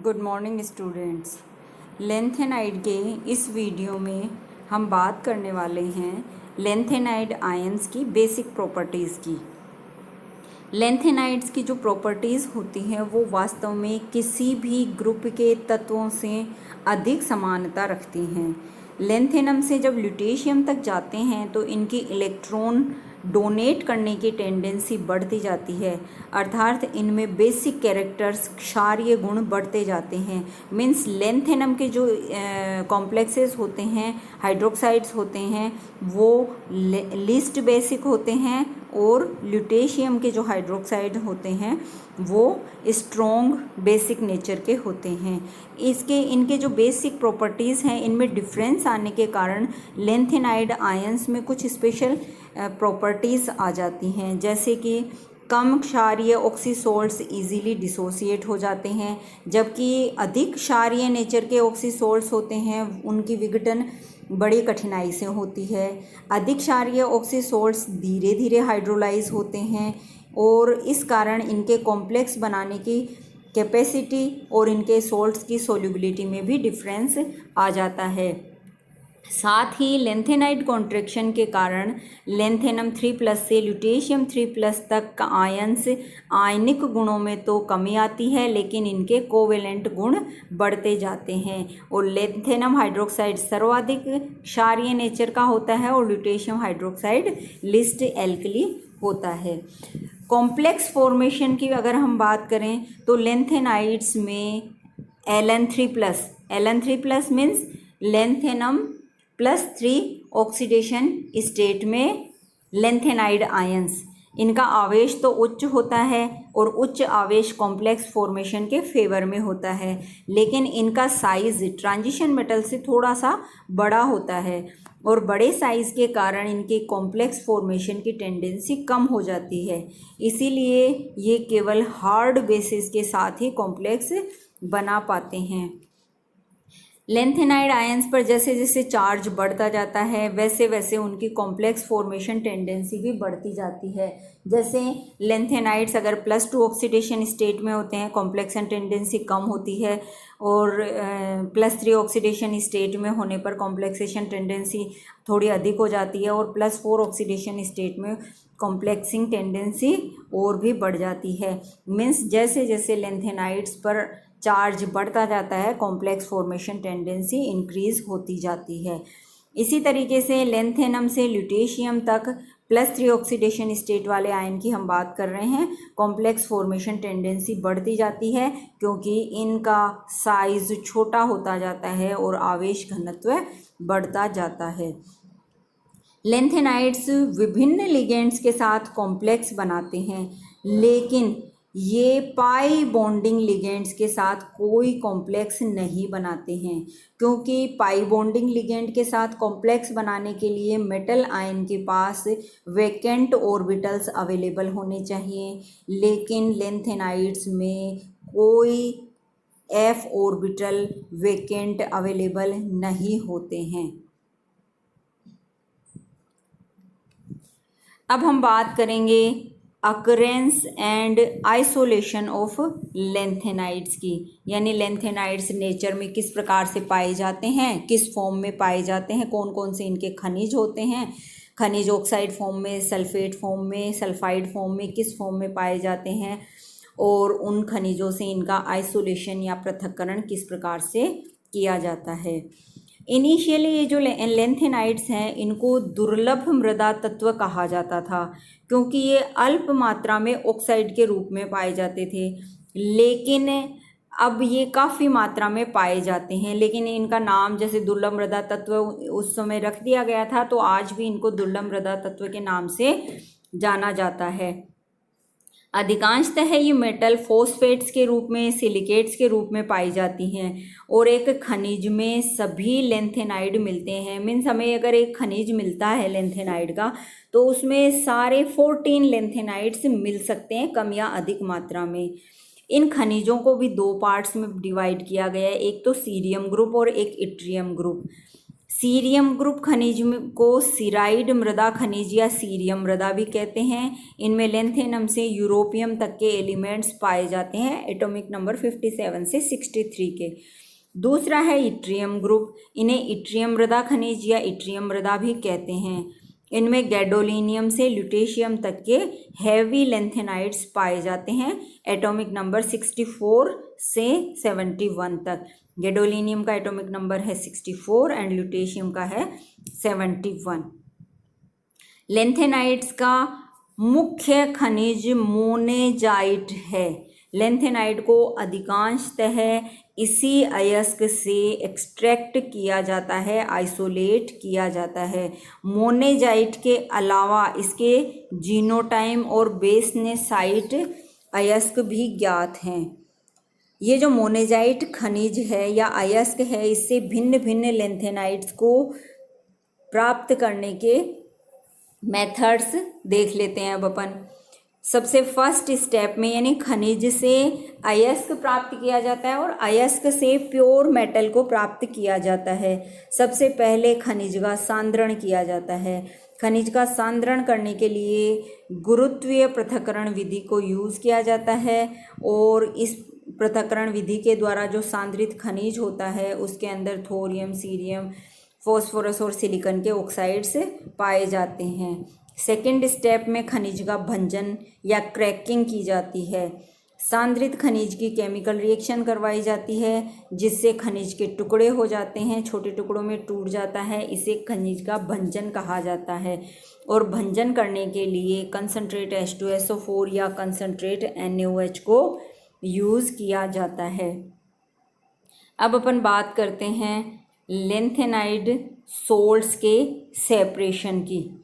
Good morning students. Lanthanide के इस video में हम बात करने वाले हैं लेंथेनाइड आयंस की बेसिक प्रॉपर्टीज़ की। लेंथेनाइड्स की जो प्रॉपर्टीज़ होती हैं वो वास्तव में किसी भी ग्रुप के तत्वों से अधिक समानता रखती हैं। लेंथेनम से जब ल्यूटेशियम तक जाते हैं तो इनकी इलेक्ट्रॉन डोनेट करने की टेंडेंसी बढ़ती जाती है, अर्थात इनमें बेसिक कैरेक्टर्स क्षारीय गुण बढ़ते जाते हैं। मीन्स लेंथेनम के जो कॉम्प्लेक्सेस होते हैं, हाइड्रोक्साइड्स होते हैं, वो लीस्ट बेसिक होते हैं और ल्यूटेशियम के जो हाइड्रोक्साइड होते हैं वो स्ट्रॉन्ग बेसिक नेचर के होते हैं। इनके जो बेसिक प्रॉपर्टीज़ हैं इनमें डिफरेंस आने के कारण लेंथेनाइड आयंस में कुछ स्पेशल प्रॉपर्टीज़ आ जाती हैं, जैसे कि कम क्षारीय ऑक्सीसोल्ट्स इजीली डिसोसिएट हो जाते हैं, जबकि अधिक क्षारीय नेचर के ऑक्सीसोल्ट्स होते हैं उनकी विघटन बड़ी कठिनाई से होती है। अधिक क्षारीय ऑक्सीसोल्ट्स धीरे धीरे हाइड्रोलाइज होते हैं और इस कारण इनके कॉम्प्लेक्स बनाने की कैपेसिटी और इनके सोल्ट्स की सोल्यूबिलिटी में भी डिफरेंस आ जाता है। साथ ही लेंथेनाइड कॉन्ट्रैक्शन के कारण लेंथेनम 3+ से ल्यूटेशियम 3+ तक का आयंस आयनिक गुणों में तो कमी आती है, लेकिन इनके कोवेलेंट गुण बढ़ते जाते हैं और लेंथेनम हाइड्रोक्साइड सर्वाधिक क्षारीय नेचर का होता है और ल्यूटेशियम हाइड्रोक्साइड लिस्ट एल्कली होता है। कॉम्प्लेक्स फॉर्मेशन की अगर हम बात करें तो लेंथेनाइड्स में Ln3+ means lanthanum +3 oxidation state में लेंथेनाइड आयंस, इनका आवेश तो उच्च होता है और उच्च आवेश कॉम्प्लेक्स फॉर्मेशन के फेवर में होता है, लेकिन इनका साइज ट्रांजिशन मेटल से थोड़ा सा बड़ा होता है और बड़े साइज के कारण इनके कॉम्प्लेक्स फॉर्मेशन की टेंडेंसी कम हो जाती है। इसीलिए ये केवल हार्ड बेसिस के साथ ही कॉम्प्लेक्स बना पाते हैं। लेंथेनाइड आयंस पर जैसे जैसे चार्ज बढ़ता जाता है वैसे वैसे उनकी कॉम्प्लेक्स फॉर्मेशन टेंडेंसी भी बढ़ती जाती है। जैसे लेंथेनाइड्स अगर +2 ऑक्सीडेशन स्टेट में होते हैं कॉम्प्लेक्सन टेंडेंसी कम होती है और +3 ऑक्सीडेशन स्टेट में होने पर कॉम्प्लेक्सेशन टेंडेंसी थोड़ी अधिक हो जाती है और +4 ऑक्सीडेशन स्टेट में कॉम्प्लेक्सिंग टेंडेंसी और भी बढ़ जाती है। मीन्स जैसे जैसे लेंथेनाइड्स पर चार्ज बढ़ता जाता है कॉम्प्लेक्स फॉर्मेशन टेंडेंसी इंक्रीज होती जाती है। इसी तरीके से लेंथेनम से ल्यूटेशियम तक +3 ऑक्सीडेशन स्टेट वाले आयन की हम बात कर रहे हैं, कॉम्प्लेक्स फॉर्मेशन टेंडेंसी बढ़ती जाती है क्योंकि इनका साइज छोटा होता जाता है और आवेश घनत्व बढ़ता जाता है। लेंथेनाइड्स विभिन्न लिगेंड्स के साथ कॉम्प्लेक्स बनाते हैं, लेकिन ये पाई बॉन्डिंग लिगेंड्स के साथ कोई कॉम्प्लेक्स नहीं बनाते हैं, क्योंकि पाई बॉन्डिंग लिगेंड के साथ कॉम्प्लेक्स बनाने के लिए मेटल आयन के पास वैकेंट ऑर्बिटल्स अवेलेबल होने चाहिए, लेकिन लेंथेनाइड्स में कोई f ऑर्बिटल वैकेंट अवेलेबल नहीं होते हैं। अब हम बात करेंगे occurrence and isolation of lanthanides की, यानी लेंथेनाइड्स नेचर में किस प्रकार से पाए जाते हैं, किस फॉर्म में पाए जाते हैं, कौन कौन से इनके खनिज होते हैं, खनिज ऑक्साइड फॉर्म में, सल्फेट फॉर्म में, सल्फाइड फॉर्म में, किस फॉर्म में पाए जाते हैं और उन खनिजों से इनका आइसोलेशन या पृथक्करण किस प्रकार से किया जाता है। इनिशियली ये जो लेंथेनाइड्स हैं इनको दुर्लभ मृदा तत्व कहा जाता था, क्योंकि ये अल्प मात्रा में ऑक्साइड के रूप में पाए जाते थे, लेकिन अब ये काफ़ी मात्रा में पाए जाते हैं, लेकिन इनका नाम जैसे दुर्लभ मृदा तत्व उस समय रख दिया गया था, तो आज भी इनको दुर्लभ मृदा तत्व के नाम से जाना जाता है। अधिकांशतः ये मेटल फॉस्फेट्स के रूप में, सिलिकेट्स के रूप में पाई जाती हैं और एक खनिज में सभी लेंथेनाइड मिलते हैं। मीन्स हमें अगर एक खनिज मिलता है लेंथेनाइड का तो उसमें सारे 14 लेंथेनाइड्स मिल सकते हैं कम या अधिक मात्रा में। इन खनिजों को भी 2 पार्ट्स में डिवाइड किया गया है, एक तो सीरियम ग्रुप और एक इट्रियम ग्रुप। सीरियम ग्रुप खनिज को सीराइड मृदा खनिज या सीरियम मृदा भी कहते हैं। इनमें लेंथेनम से यूरोपियम तक के एलिमेंट्स पाए जाते हैं, एटॉमिक नंबर 57 से 63 के। दूसरा है इट्रियम ग्रुप, इन्हें इट्रियम मृदा खनिज या इट्रियम मृदा भी कहते हैं। इनमें गैडोलिनियम से ल्यूटेशियम तक के हैवी लेंथेनाइड्स पाए जाते हैं, एटॉमिक नंबर 64 से 71 तक। गैडोलिनियम का एटॉमिक नंबर है 64 एंड ल्यूटेशियम का है 71। लेंथेनाइड्स का मुख्य खनिज मोनेजाइट है। लेंथेनाइड को अधिकांशतः इसी अयस्क से एक्सट्रैक्ट किया जाता है, आइसोलेट किया जाता है। मोनेजाइट के अलावा इसके जीनोटाइम और बेसनेसाइट अयस्क भी ज्ञात हैं। ये जो मोनेजाइट खनिज है या अयस्क है, इससे भिन्न भिन्न लेंथेनाइड्स को प्राप्त करने के मेथड्स देख लेते हैं अब अपन। सबसे फर्स्ट स्टेप में यानी खनिज से अयस्क प्राप्त किया जाता है और अयस्क से प्योर मेटल को प्राप्त किया जाता है। सबसे पहले खनिज का सांद्रण किया जाता है। खनिज का सांद्रण करने के लिए गुरुत्वीय पृथक्करण विधि को यूज़ किया जाता है और इस पृथक्करण विधि के द्वारा जो सांद्रित खनिज होता है उसके अंदर थोरियम, सीरियम, फॉस्फोरस और सिलिकॉन के ऑक्साइड्स पाए जाते हैं। सेकेंड स्टेप में खनिज का भंजन या क्रैकिंग की जाती है। सांद्रित खनिज की केमिकल रिएक्शन करवाई जाती है जिससे खनिज के टुकड़े हो जाते हैं, छोटे टुकड़ों में टूट जाता है। इसे खनिज का भंजन कहा जाता है और भंजन करने के लिए कंसंट्रेट H2SO4 या कंसंट्रेट NaOH को यूज़ किया जाता है। अब अपन बात करते हैं लेंथेनाइड सोल्ट्स के सेपरेशन की।